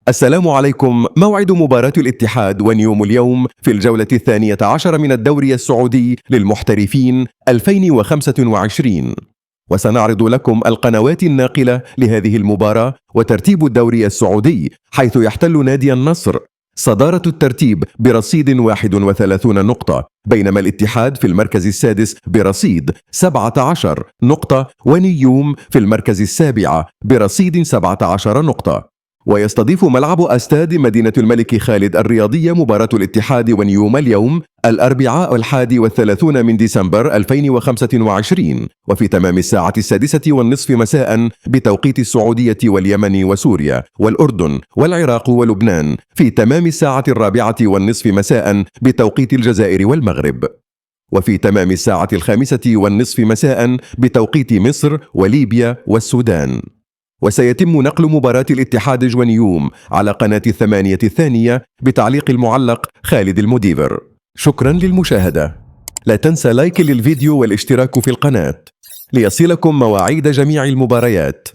السلام عليكم. موعد مباراة الاتحاد ونيوم اليوم في الجولة 12 من الدوري السعودي للمحترفين 2025، وسنعرض لكم القنوات الناقلة لهذه المباراة وترتيب الدوري السعودي، حيث يحتل نادي النصر صدارة الترتيب برصيد 31 نقطة، بينما الاتحاد في المركز السادس برصيد 17 نقطة، ونيوم في المركز السابع برصيد 17 نقطة. ويستضيف ملعب استاد مدينة الملك خالد الرياضية مباراة الاتحاد ونيوم اليوم الأربعاء 31 من ديسمبر 2025، وفي تمام الساعة 6:30 مساء بتوقيت السعودية واليمن وسوريا والأردن والعراق ولبنان، في تمام الساعة 4:30 مساء بتوقيت الجزائر والمغرب، وفي تمام الساعة 5:30 مساء بتوقيت مصر وليبيا والسودان. وسيتم نقل مباراة الاتحاد ونيوم على قناة 8 الثانية بتعليق المعلق خالد المديفر. شكرا للمشاهدة. لا تنسى لايك للفيديو والاشتراك في القناة ليصلكم مواعيد جميع المباريات.